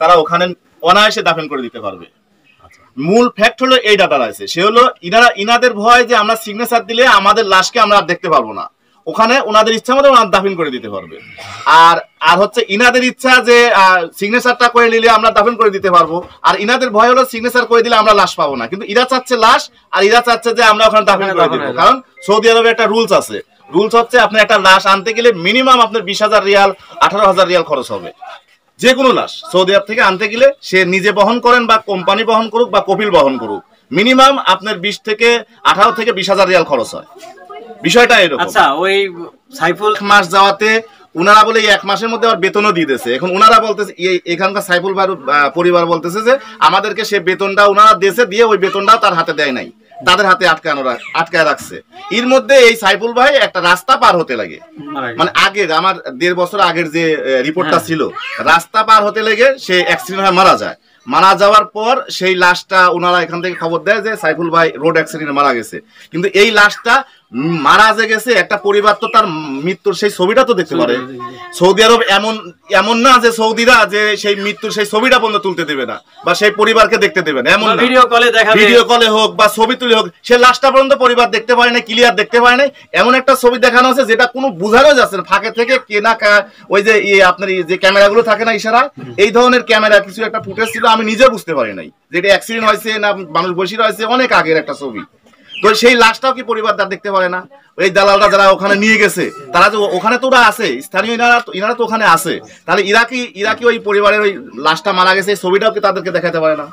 তারা ওখানে অনায়াসে দাফন করে দিতে পারবে। মূল ফ্যাক্ট হলো এই ডাটা আছে, সে হলো ইনাদের ভয় যে আমরা সিগনেচার দিলে আমাদের লাশকে আমরা আর দেখতে পারবো না, ওখানে ওনাদের ইচ্ছা মতো ওনার দাফন করে দিতে পারবে। আর আর হচ্ছে ইনাদের ইচ্ছা যে সিগনেচারটা করে নিলে আমরা দাফন করে দিতে পারবো, আর ইনাদের ভয় হলো সিগনেচার করে দিলে আমরা লাশ পাবো না। কিন্তু ইরা চাচ্ছে লাশ, আর ইরা চাচ্ছে যে আমরা ওখানে দাফন করে দেবো। কারণ সৌদি আরবে একটা রুলস আছে, রুলস হচ্ছে আপনি একটা লাশ আনতে গেলে মিনিমাম আপনার 20,000 রিয়াল 18,000 রিয়াল খরচ হবে। যে কোনো লাশ সৌদি আরব থেকে আনতে গেলে সে নিজে বহন করেন বা কোম্পানি বহন করুক বা কপিল বহন করুক, মিনিমাম আপনার 18 থেকে 20,000 রিয়াল খরচ হয়। বিষয়টা এরকম। আচ্ছা, ওই সাইফুল মাস যাওয়াতে উনারা বলে এই 1 মাসের মধ্যে আবার বেতনও দিয়ে দিয়েছে। এখন উনারা বলতেছে এখানকার সাইফুল পরিবার বলতেছে যে আমাদেরকে সে বেতনটা উনারা দিয়েছে, দিয়ে ওই বেতনটাও তার হাতে দেয় নাই, তাদের হাতে আটকায় রাখছে। এর মধ্যে এই সাইফুল ভাই একটা রাস্তা পার হতে লাগে, মানে আগের আমার 1.5 বছর আগের যে রিপোর্টটা ছিল, রাস্তা পার হতে লেগে সে অ্যাক্সিডেন্ট হয়ে মারা যায়। মারা যাওয়ার পর সেই লাশটা ওনারা এখান থেকে খবর দেয় যে সাইফুল ভাই রোড অ্যাক্সিডেন্টে মারা গেছে। কিন্তু এই লাশটা মারা যে গেছে, একটা পরিবার তো তার মৃত্যুর সেই ছবিটা তো দেখতে পারে। সৌদি আরব এমন না যে সৌদিরা যে সেই মৃত্যুর সেই ছবিটা পর্যন্ত তুলতে দেবে না বা সেই পরিবারকে দেখতে দেবে না, এমন ভিডিও কলে হোক বা ছবি তুলে হোক, সে লাশটা পর্যন্ত পরিবার দেখতে পারে না, ক্লিয়ার দেখতে পারে না। এমন একটা ছবি দেখানো আছে যেটা কোনো বোঝানো যাচ্ছে না, ফাঁকে থেকে কে না ওই যে আপনার যে ক্যামেরাগুলো থাকে না ইশারা, এই ধরনের ক্যামেরা কিছু একটা ফুটেজ ছিল, আমি নিজে বুঝতে পারি নাই যে এটা অ্যাক্সিডেন্ট হয়েছে না মানুষ বসে রয়েছে, অনেক আগের একটা ছবি। তো সেই লাশটাও কি পরিবার তার দেখতে পারে না? ওই দালালরা যারা ওখানে নিয়ে গেছে, তারা তো ওখানে তো ওরা আছে, স্থানীয় ইনারা তো ওখানে আছে, তাহলে ইরা কি ওই পরিবারের ওই লাশটা মারা গেছে ছবিটাও কি তাদেরকে দেখাতে পারে না?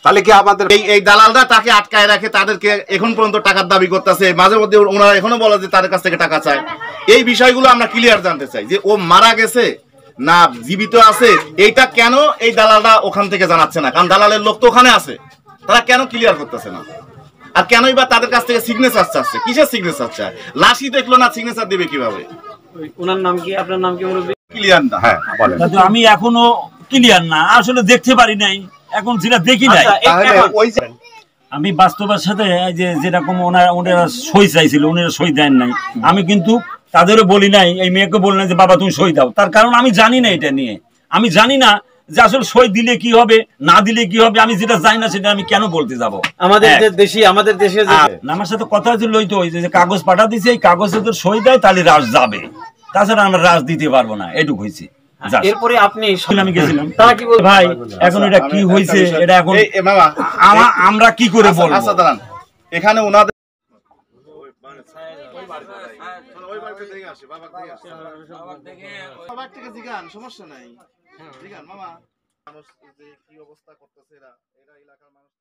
তাহলে কি আমাদের এই দালালরা তাকে আটকায় রাখে, তাদেরকে এখন পর্যন্ত টাকার দাবি করতেছে, মাঝে মধ্যে ওনারা এখনো বলে যে তাদের কাছ থেকে টাকা চায়। এই বিষয়গুলো আমরা ক্লিয়ার জানতে চাই যে ও মারা গেছে না জীবিত আছে, এইটা কেন এই দালালরা ওখান থেকে জানাচ্ছে না? কারণ দালালের লোক তো ওখানে আছে, তারা কেন ক্লিয়ার করতেছে না? আর কেনই বা তাদের কাছ থেকে সিগনেচার চাচ্ছে? কিসের সিগনেচার চায়? লাশই দেখলো না, সিগনেচার দিবে কিভাবে? ওনার নাম কি, আপনার নাম কি? ক্লিয়ার না। হ্যাঁ বলেন। আমি এখনো ক্লিয়ার না, আসলে দেখতে পারি নাই, এখন যেটা দেখি নাই। আমি বাস্তবের সাথে যে যেরকম ওনারা সই চাইছিল, ওনারা সই দেন নাই। আমি কিন্তু তাদেরও বলি নাই, এই মেয়েকে বলি নাই যে বাবা তুমি সই দাও, তার কারণ আমি জানি না এটা নিয়ে। আমি জানি না যে আসলে সই দিলে কি হবে, না দিলে কি হবে। আমি যেটা জানি না সেটা আমি কেন বলতে যাব? আমাদের দেশে আমার সাথে কথা হয়েছিল ওই তো, ওই যে কাগজ পাঠা দিছে, এই কাগজে তো সই দেয় তাহলে রাজ যাবে, তাছাড়া আমরা রাজ দিতে পারবো না, এটুকু হয়েছে। এরপরে আপনি আমি গেছিলাম, ভাই এখন এটা কি হয়েছে, এটা এখন আমরা কি করে বলবো? আচ্ছা দাঁড়ান, এখানে ওনাদের সমস্যা নাই, জিগান মামা মানুষ যে কি অবস্থা করতেছে এরা এলাকার মানুষ।